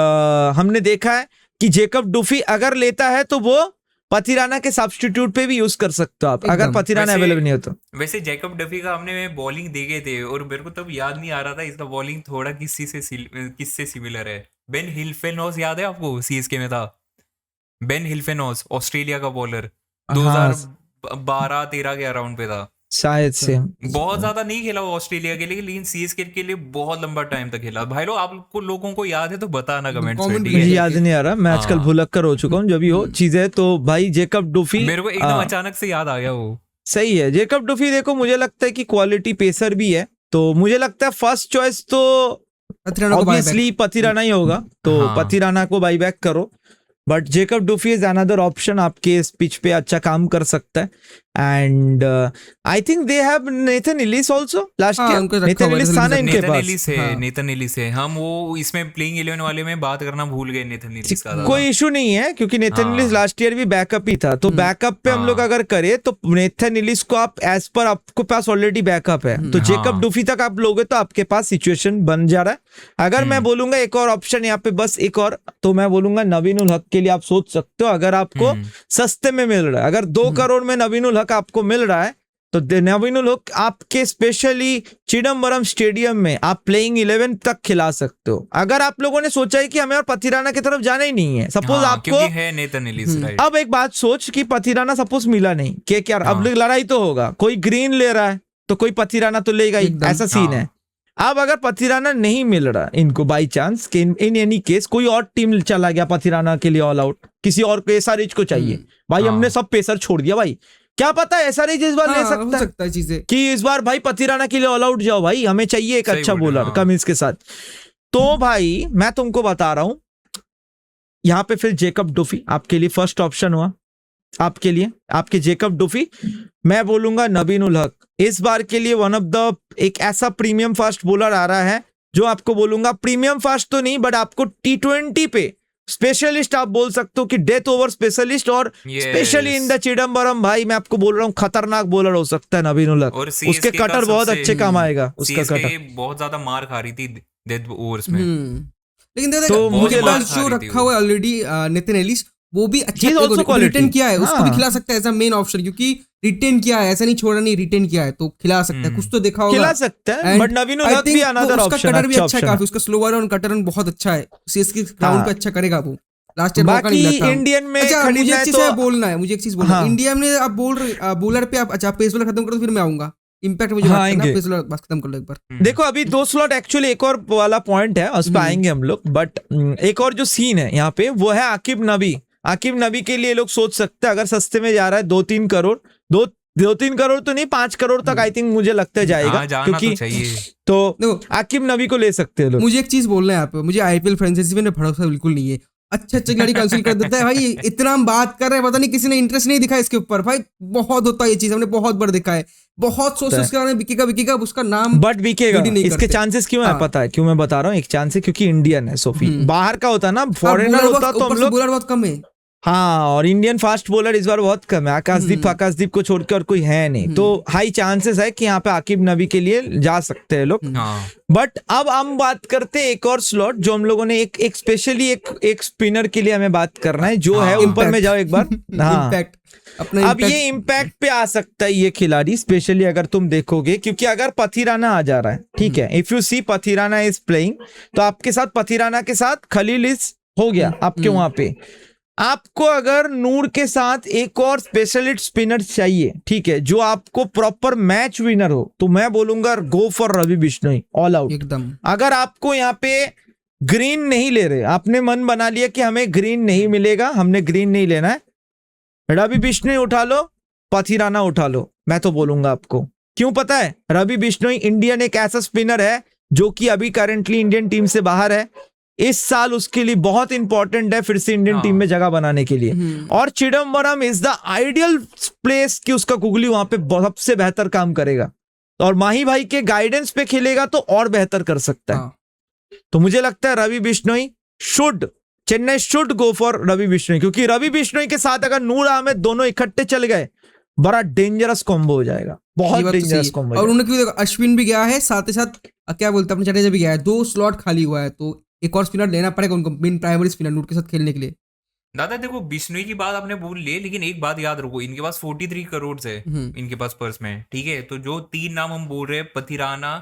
हमने देखा है कि जेकब डुफी अगर लेता है तो वो पथिराना के सब्स्टिट्यूट पे भी यूज कर सकते हो आप, अगर एकदम। पथिराना वैसे- अवेलेबल नहीं हो तो। वैसे जैकब डफी का हमने बॉलिंग देखे थे और मेरे को तब याद नहीं आ रहा था इसका बॉलिंग थोड़ा किससे सिमिलर है। बेन हिल्फेनॉस याद है आपको, सीएसके में था बेन हिल्फेनॉस, ऑस्ट्रेलिया का बॉलर, हाँ 2012-13 के अराउंड पे था। शायद से। बहुत ज्यादा नहीं खेला वो ऑस्ट्रेलिया के लिए, लेकिन सीएसके के लिए बहुत लंबा टाइम तक खेला। भाई लोग आपको लोगों को याद है तो बताना कमेंट्स में, comment ठीक में मुझे है। याद नहीं आ रहा, मैं आजकल हाँ। भुलक्कर हो चुका हूँ, जो भी हो चीजें। तो भाई जेकब डुफी मेरे को एकदम अचानक से याद आ गया वो। सही है। जेकब डुफी देखो मुझे लगता है कि क्वालिटी पेसर भी है, तो मुझे लगता है फर्स्ट चॉइस तो पथिराना को buyback। ऑब्वियसली पथिराना ही होगा, तो हाँ। पथिराना को बाईबैक करो। But Jacob Duffy is another option, आपके इस पिच पे अच्छा काम कर सकता है। And I think they have Nathan Ellis also last हाँ, ईयर। उनको रखा नेथन हुआ है, इलिस नेथन था ना इलिस इनके नेथन पास। एलिस है, हाँ। नेथन एलिस है। हम वो इसमें प्लेइंग 11 वाले में बात करना भूल गए नेथन एलिस का। कोई इशू नहीं है, क्योंकि नेथन हाँ। इलिस लास्ट ईयर भी बैकअप ही था, तो बैकअप पे हम लोग हाँ। अगर करें तो नेथन इलिस को आप एज पर आपको पास ऑलरेडी बैकअप है, तो जेकब हाँ। डुफी तक आप लोगे तो आपके पास सिचुएशन बन जा रहा है। अगर मैं बोलूंगा एक और ऑप्शन यहाँ पे, बस एक और, तो मैं बोलूंगा नवीन उल हक के लिए आप सोच सकते हो, अगर आपको सस्ते में मिल रहा है। अगर 2 करोड़ में नवीन उल हक आपको मिल रहा है तो नवीन उल हक आपके स्पेशली चिदम्बरम स्टेडियम में आप प्लेइंग 11 तक खिला सकते हो। अगर आप लोगों ने सोचा है कि हमें और पथिराना की तरफ जाना ही नहीं है, सपोज हाँ, आपको क्योंकि है नेथन एलिस, राइट। अब एक बात सोच कि पथिराना सपोज मिला नहीं, के क्या अब हाँ। लड़ाई तो होगा, कोई ग्रीन ले रहा है तो कोई पथिराना तो लेगा ही, एकदम। ऐसा सीन हाँ। है। अब अगर पथिराना नहीं मिल रहा इनको by chance, in any case कोई और टीम चला गया पथिराना के लिए ऑल आउट, किसी और को एसआरएच को चाहिए, भाई हाँ। हमने सब पेसर छोड़ दिया भाई, क्या पता एसआरएच इस बार ले हाँ, हो सकता है सकता है चीजें। कि इस बार भाई पथिराना के लिए ऑल आउट जाओ भाई, हमें चाहिए एक सही अच्छा बोले, बॉलर हाँ। कमिंस के साथ। तो भाई मैं तुमको बता रहा हूं, यहां पे फिर जेकब डुफी आपके लिए फर्स्ट ऑप्शन हुआ। आपके लिए आपके जेकब डुफी, मैं बोलूंगा नवीन उल हक इस बार के लिए वन ऑफ द एक ऐसा प्रीमियम फास्ट बॉलर आ रहा है, जो आपको बोलूंगा प्रीमियम फास्ट तो नहीं, बट आपको T20 पे स्पेशलिस्ट आप बोल सकते हो कि डेथ ओवर स्पेशलिस्ट, और Yes. Specially in the Chidambaram भाई मैं आपको बोल रहा हूँ खतरनाक बॉलर हो सकता है नवीन उल हक। और उसके CSK का कटर बहुत सबसे- अच्छे काम आएगा, उसका CSK कटर। बहुत ज्यादा मार खा रही थी डेथ ओवर्स में। लेकिन देखो तो देखो, मुझे उनके पास लगा- जो रही थी रखा वो। हुआ है ऑलरेडी नेथन एलिस, वो भी अच्छा He is also quality. Retain किया है, उसको भी हाँ। खिला सकता है एज अ मेन ऑप्शन, क्योंकि रिटेन किया है, ऐसा नहीं छोड़ा नहीं, रिटेन किया है तो खिला सकता है, कुछ तो देखा होगा। खिला सकता है, And but Naveen ul I हक think भी अनदर उसका ऑप्शन, कटर भी अच्छा है ऑप्शन काफी, उसका स्लोवर और कटर बहुत अच्छा है, सीएसके ग्राउंड हाँ। पे अच्छा करेगा वो। लास्ट ईयर मौका नहीं बाकी मिला था। इंडियन में अच्छा मुझे खरीदना एक है चीज तो है बोलना है, मुझे एक चीज बोलना है, हाँ। इंडिया में आप बोल रहे बॉलर पे आप अच्छा पेस बॉलर खत्म करो, फिर मैं आऊंगा इम्पैक्ट मुझे हाँ, बात करना, आएंगे। पेस बॉलर बस खत्म कर लो एक बार। देखो अभी 2 स्लॉट एक्चुअली एक और वाला पॉइंट है, उस पर आएंगे हम लोग, बट एक और जो सीन है यहाँ पे वो है आकिब नबी। आकिब नबी के लिए लोग सोच सकते हैं, अगर सस्ते में जा रहा है 2-3 करोड़, 2-3 करोड़ तो नहीं 5 करोड़ तक आई थिंक मुझे लगता है जाएगा, हाँ, जाना क्योंकि तो चाहिए। तो देखो, आकिब नबी को ले सकते हैं लोग। मुझे एक चीज बोलना है यहाँ पे, मुझे आईपीएल फ्रेंचाइजी में भरोसा बिल्कुल नहीं है, अच्छे अच्छे खिलाड़ी कैंसिल कर देता है भाई। इतना हम बात कर रहे हैं, पता नहीं किसी ने इंटरेस्ट नहीं दिखा इसके ऊपर भाई, बहुत होता है ये चीज, हमने बहुत बार देखा है, बहुत सोच उसके बारे में बिकेगा उसका नाम बट बिकेगा, नहीं इसके करते। चांसेस क्यों है हाँ। पता है क्यों मैं बता रहा हूँ, एक चांस है क्योंकि इंडियन है सोफी, बाहर का होता ना, फॉरेनर होता तो हम लोग, बॉलर बहुत कम है। हाँ, और इंडियन फास्ट बॉलर इस बार बहुत कम है, आकाशदीप को छोड़ के और कोई है नहीं, तो हाई चांसेस है कि यहाँ पे आकिब नबी के लिए जा सकते हैं लोग। हाँ। बट अब हम बात करते हैं एक और स्लॉट जो हम लोगों ने एक स्पेशली एक स्पिनर के लिए हमें बात करना है, जो है ऊपर में जाओ एक बार। हाँ, इम्पैक्ट अपना अब ये इम्पैक्ट पे आ सकता है ये खिलाड़ी, स्पेशली अगर तुम देखोगे, क्योंकि अगर पथिराना आ जा रहा है, ठीक है, if you see Pathirana is playing, तो आपके साथ पथिराना के साथ खलील इज हो गया आपके वहां पे। आपको अगर नूर के साथ एक और स्पेशलिस्ट स्पिनर चाहिए, ठीक है, जो आपको प्रॉपर मैच विनर हो, तो मैं बोलूंगा go for Ravi Bishnoi all out एकदम। अगर आपको यहाँ पे ग्रीन नहीं ले रहे, आपने मन बना लिया कि हमें ग्रीन नहीं मिलेगा, हमने ग्रीन नहीं लेना है, रवि बिश्नोई उठा लो, पथिराना उठा लो। मैं तो बोलूंगा आपको, क्यों पता है, रवि बिश्नोई इंडियन एक ऐसा स्पिनर है जो कि अभी करंटली इंडियन टीम से बाहर है, इस साल उसके लिए बहुत इंपॉर्टेंट है फिर से इंडियन टीम में जगह बनाने के लिए, और Chidambaram is the ideal place कि उसका गुगली वहां पे सबसे बेहतर काम करेगा, और माही भाई के गाइडेंस पे खेलेगा तो और बेहतर कर सकता है। हाँ। तो मुझे लगता है Ravi Bishnoi Chennai should go for Ravi Bishnoi, क्योंकि रवि बिश्नोई के साथ अगर नूर अहमद दोनों इकट्ठे चल गए, बड़ा डेंजरस कॉम्बो हो जाएगा, ये बहुत बात तो डेंजरस सही है। कॉम्बो। और उन्होंने देखो अश्विन भी गया है, साथ ही साथ क्या बोलते हैं अपने जडेजा भी गया है, 2 स्लॉट खाली हुआ है, तो एक और स्पिनर लेना पड़ेगा उनको, मेन प्राइमरी स्पिनर नूर के साथ खेलने के लिए। दादा देखो बिश्नोई की बात आपने बोल ली, लेकिन एक बात याद रखो, इनके पास 43 करोड़ है इनके पास पर्स में, ठीक है। तो जो 3 नाम हम बोल रहे हैं, पथिराना,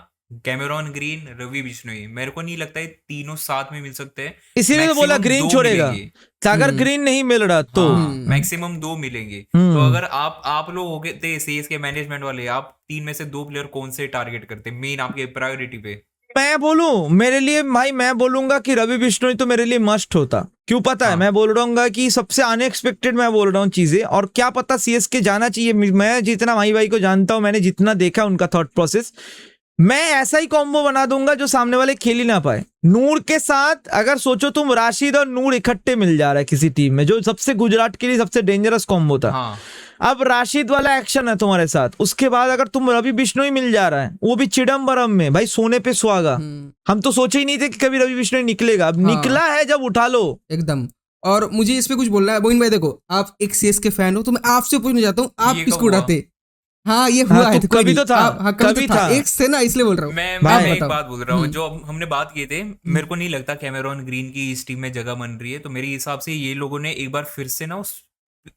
कैमेरॉन ग्रीन, रवि बिश्नोई, मेरे को नहीं लगता है तीनों साथ में मिल सकते हैं। इसीलिए तो बोला मैक्सिमम ग्रीन 2 छोड़ेगा, मिलेंगे। अगर ग्रीन नहीं मिल रहा तो मैक्सिमम 2 मिलेंगे। तो अगर आप लोग हो गए थे सीएस के मैनेजमेंट वाले, आप 3 में से 2 प्लेयर कौन से टारगेट करते मेन आपके प्रायोरिटी पे? मैं बोलूं मेरे लिए भाई, मैं बोलूंगा कि रवि बिश्नोई तो मेरे लिए मस्ट होता। क्यों पता है, मैं बोल रहा हूँ कि सबसे अनएक्सपेक्टेड मैं बोल रहा हूँ चीजें, और क्या पता सीएसके जाना चाहिए। मैं जितना भाई को जानता हूं, मैंने जितना देखा उनका थॉट प्रोसेस, मैं ऐसा ही कॉम्बो बना दूंगा जो सामने वाले खेल ही ना पाए। नूर के साथ अगर सोचो तुम, राशिद और नूर इकट्ठे मिल जा रहा है किसी टीम में, जो सबसे गुजरात के लिए सबसे डेंजरस कॉम्बो था। अब राशिद वाला एक्शन है तुम्हारे साथ, उसके बाद अगर तुम रवि बिश्नोई मिल जा रहा है, वो भी चिदम्बरम में, भाई सोने पे सुहागा। हम तो सोचे ही नहीं थे कि कभी रवि बिश्नोई निकलेगा, अब निकला है, जब उठा लो एकदम। और मुझे इस पे कुछ बोलना है मोइन भाई, देखो आप एक सीएस के फैन हो, तो मैं आपसे पूछना चाहता हूँ, आप किसको उड़ाते? हाँ ये हुआ है, कभी तो था, कभी था एक से ना, इसलिए बोल रहा हूँ। मैं एक बात बोल रहा हूँ, जो हमने बात किए थे, मेरे को नहीं लगता कैमेरॉन ग्रीन की इस टीम में जगह बन रही है। तो मेरे हिसाब से ये लोगों ने एक बार फिर से ना उस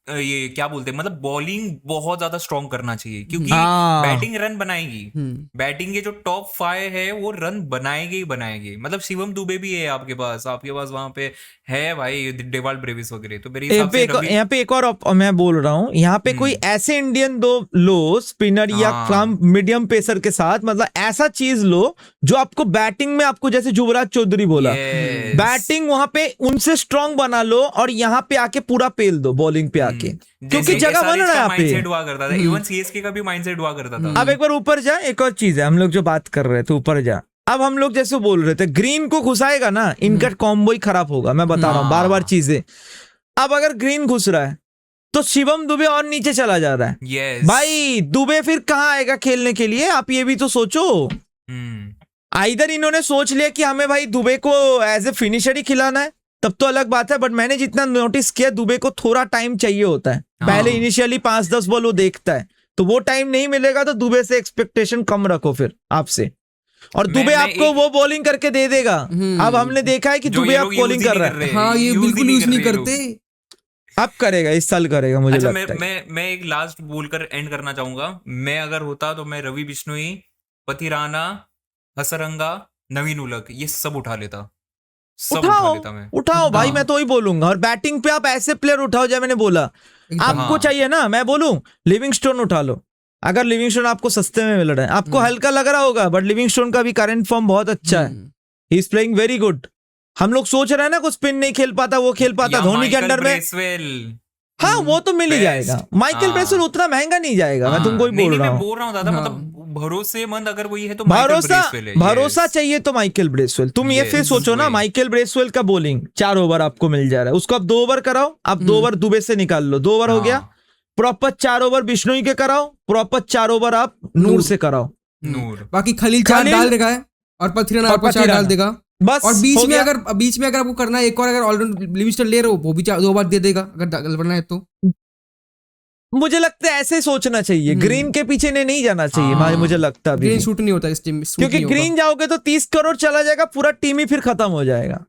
ये क्या बोलते हैं, मतलब बॉलिंग बहुत ज्यादा स्ट्रॉन्ग करना चाहिए, क्योंकि बैटिंग रन बनाएगी। बैटिंग के जो टॉप 5 है वो रन बनाएंगे ही बनाएंगे। मतलब शिवम दुबे भी है आपके पास वहां पे है भाई, डेवाल्ड ब्रेविस वगैरह। तो मेरे हिसाब से यहाँ पे एक और मैं बोल रहा हूँ, यहाँ पे कोई ऐसे इंडियन दो लो स्पिनर या कम मीडियम पेसर के साथ, मतलब ऐसा चीज लो जो आपको बैटिंग में, आपको जैसे युवराज चौधरी बोला, बैटिंग वहां पे उनसे स्ट्रांग बना लो, और यहाँ पे आके पूरा पेल दो बॉलिंग पे आके, क्योंकि जगह बन रहा है यहाँ पे। हुआ करता था, इवन सीएसके का भी माइंडसेट हुआ करता था। अब एक बार ऊपर जा, एक और चीज है, हम लोग जो बात कर रहे थे ऊपर जा, अब हम लोग जैसे बोल रहे थे ग्रीन को घुसाएगा ना, इनका कॉम्बो ही खराब होगा, मैं बता रहा हूँ बार बार चीजें। अब अगर ग्रीन घुस रहा है तो शिवम दुबे और नीचे चला जा रहा है। भाई दुबे फिर कहाँ आएगा खेलने के लिए, आप ये भी तो सोचो। इधर इन्होंने सोच लिया कि हमें भाई दुबे को एज ए फिनिशर ही खिलाना है, तब तो अलग बात है। बट मैंने जितना नोटिस किया, दुबे को थोड़ा टाइम चाहिए होता है। पहले इनिशियली 5-10 बॉल वो देखता है, तो वो टाइम नहीं मिलेगा, तो दुबे से एक्सपेक्टेशन कम रखो फिर आपसे, और दुबे आपको वो बॉलिंग करके दे देगा। अब हमने देखा है कि दुबे आप बॉलिंग कर रहा है, हाँ ये बिल्कुल यूज नहीं करते। अब करेगा, इस साल करेगा मुझे लगता है। मैं एक लास्ट बोलकर एंड करना चाहूंगा। मैं अगर होता तो मैं रवि बिश्नोई, पथिराना, हसरंगा, नवीन उलक, ये सब उठा लेता, सब उठा लेता मैं। उठाओ भाई, मैं तो वही बोलूंगा। और बैटिंग पे आप ऐसे प्लेयर उठाओ, जैसे मैंने बोला आपको चाहिए ना, मैं बोलूं लिविंगस्टोन उठा लो। अगर लिविंगस्टोन आपको सस्ते में मिल रहा है, आपको हल्का लग रहा होगा, बट लिविंगस्टोन का भी करंट फॉर्म बहुत अच्छा है, he is playing very good. हम लोग सोच रहे हैं ना, कुछ स्पिन नहीं खेल पाता, वो खेल पाता धोनी के अंडर में। हाँ वो तो मिल ही जाएगा। माइकल ब्रेसवेल उतना महंगा नहीं जाएगा, मैं तुमको ही बोल रहा हूँ दादा, मतलब भरोसेमंद अगर वही है तो भरोसा चाहिए तो माइकल ब्रेसवेल। तुम ये फिर सोचो ना, माइकल ब्रेसवेल का बॉलिंग 4 ओवर आपको मिल जा रहा है, उसको आप 2 ओवर कराओ, आप 2 ओवर दुबे से निकाल लो, 2 ओवर हो गया। प्रॉपर 4 ओवर बिश्नोई के कराओ, प्रॉपर 4 ओवर आप नूर से कराओ, बाकी खलील 4 डाल देगा है, और पथिराना आपको 4 डाल देगा बस। और बीच में अगर आपको करना है एक और, अगर ऑलराउंड लिविंगस्टन ले रहे हो, वो भी 2 बार दे देगा अगर बनना है तो। मुझे लगता है ऐसे सोचना चाहिए, ग्रीन के पीछे नहीं जाना चाहिए। मुझे लगता है ग्रीन शूट नहीं होता इस टीम में, क्योंकि ग्रीन जाओगे तो 30 करोड़ चला जाएगा, पूरा टीम ही फिर खत्म हो जाएगा।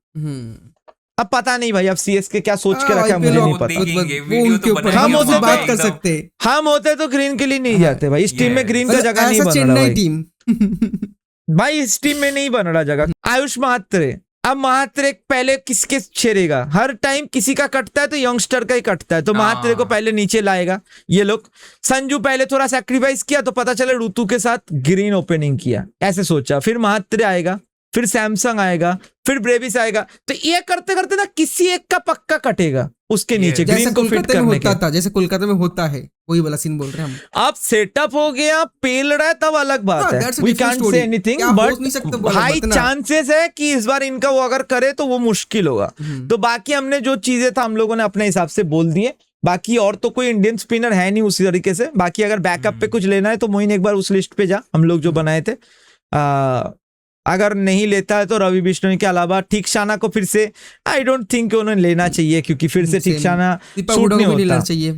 अब पता नहीं भाई, अब सीएसके क्या सोच के रखा है मुझे नहीं पता। हम होते तो ग्रीन के लिए नहीं जाते भाई, इस टीम में ग्रीन का जगह नहीं बन रहा भाई। भाई इस टीम में नहीं बन रहा जगह। आयुष महात्रे, अब महात्रे पहले किसके छेड़ेगा, हर टाइम किसी का कटता है तो यंगस्टर का ही कटता है, तो महात्रे को पहले नीचे लाएगा ये लोग। संजू पहले थोड़ा सैक्रिफाइस किया तो पता चले ऋतु के साथ ग्रीन ओपनिंग किया, ऐसे सोचा, फिर महात्रे आएगा, फिर सैमसंग आएगा, फिर ब्रेविस आएगा, तो ये करते करते ना किसी एक का पक्का कटेगा उसके नीचे, ग्रीन को फिट करने के। था जैसे कोलकाता में होता है, वही वाला सीन बोल रहे हैं हम। अब सेटअप हो गया, पेल रहा है, तब अलग बात है, we can't say anything, but high chances है कि इस बार इनका वो अगर करे तो वो मुश्किल होगा। तो बाकी हमने जो चीजें था हम लोगों ने अपने हिसाब से बोल दिए, बाकी और तो कोई इंडियन स्पिनर है नहीं उसी तरीके से। बाकी अगर बैकअप पे कुछ लेना है तो मोइन एक बार उस लिस्ट पे जा, हम लोग जो बनाए थे। अगर नहीं लेता है तो रवि बिश्नोई के अलावा ठीकशाना को फिर से आई डोंट थिंक उन्हें लेना चाहिए, क्योंकि फिर से ठीकशाना सूट नहीं होता चाहिए।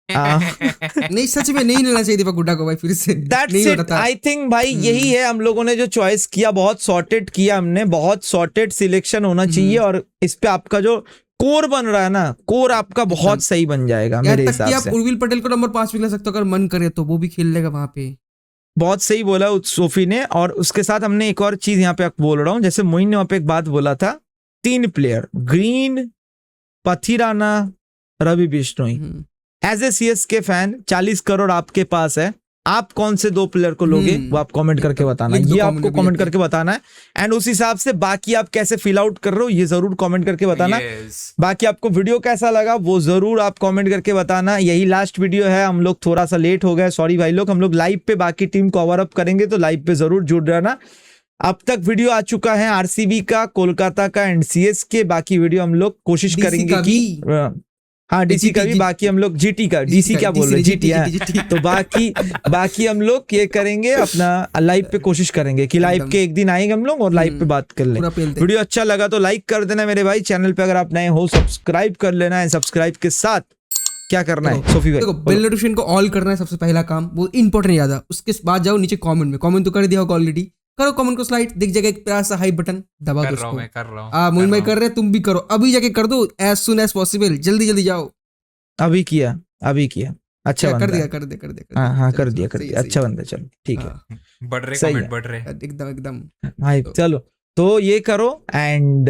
नहीं सच में नहीं लेना चाहिए दीपक हुड्डा को भाई फिर से। That's it, I think भाई यही है, हम लोगों ने जो चॉइस किया बहुत सॉर्टेड किया हमने, बहुत सॉर्टेड सिलेक्शन होना चाहिए। और इस पे आपका जो कोर बन रहा है ना, कोर आपका बहुत सही बन जाएगा यहाँ मेरे तक हिसाब कि आप से। उर्विल पटेल को नंबर 5 भी ले सकते हो अगर मन करे तो, वो भी खेल लेगा वहां पे। बहुत सही बोला उस सोफी ने। और उसके साथ हमने एक और चीज यहाँ पे आपको बोल रहा हूँ, जैसे मोइन ने वहां पे एक बात बोला था, 3 player Green, Pathirana, Ravi Bishnoi. As a CSK fan 40 crore आपके पास है, आप कौन से 2 प्लेयर को लोगे वो आप कमेंट करके बताना, लिख दो ये comment आपको में भी कमेंट जाके। करके बताना है। एंड उस हिसाब से बाकी आप कैसे फिल आउट कर रहे हो ये जरूर कमेंट करके बताना। Yes. बाकी आपको वीडियो कैसा लगा वो जरूर आप कमेंट करके बताना। यही लास्ट वीडियो है, हम लोग थोड़ा सा लेट हो गए, सॉरी भाई लोग। हम लोग लाइव पे बाकी टीम को ओवर अप करेंगे तो लाइव पे जरूर जुड़ रहना। अब तक वीडियो आ चुका है आरसीबी का, कोलकाता का एंड सीएसके। बाकी वीडियो हम लोग कोशिश DC करेंगे का कि भी। हाँ डीसी का भी, बाकी हम लोग जीटी का, डीसी क्या बोल रहे, जीटी है। तो बाकी हम लोग ये करेंगे अपना लाइव पे कोशिश करेंगे कि लाइव के एक दिन आएंगे हम लोग और लाइव पे बात कर लें। पूरा पेलते। वीडियो अच्छा लगा तो लाइक कर देना मेरे भाई, चैनल पे अगर आप नए हो सब्सक्राइब कर लेना है। सब्सक्राइब के साथ क्या करना है सोफी भाई? देखो, बेल नोटिफिकेशन को ऑल करना है सबसे पहला काम, वो इंपॉर्टेंट ज्यादा। उसके बाद जाओ नीचे कमेंट में, कमेंट तो कर दिया होगा ऑलरेडी, करो कमेंट को स्लाइड, दिख जाएगा एक प्यारा सा हाई बटन, दबा दो कर रहा हूँ, उसको। मैं कर रहा हूँ। मोइन भाई कर रहे हैं, तुम भी करो, अभी जाके कर दो, एज सुन एज पॉसिबल, जल्दी जल्दी जाओ। अभी किया अच्छा कर बंदा दिया है। कर दिया हाँ चलो, कर चलो, दिया सही है, अच्छा सही बंदा, चलो ठीक है। हाँ, बढ़ रहे सही कमेंट है। बढ़ रहे। एकदम हाँ चलो तो ये करो। एंड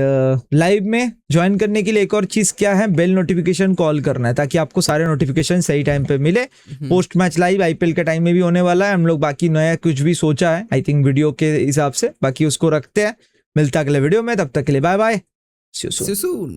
लाइव में ज्वाइन करने के लिए एक और चीज क्या है, बेल नोटिफिकेशन कॉल करना है ताकि आपको सारे नोटिफिकेशन सही टाइम पे मिले। पोस्ट मैच लाइव आईपीएल के टाइम में भी होने वाला है। हम लोग बाकी नया कुछ भी सोचा है आई थिंक वीडियो के हिसाब से, बाकी उसको रखते हैं। मिलता अगले वीडियो में, तब तक के लिए bye bye, see you soon. Soon.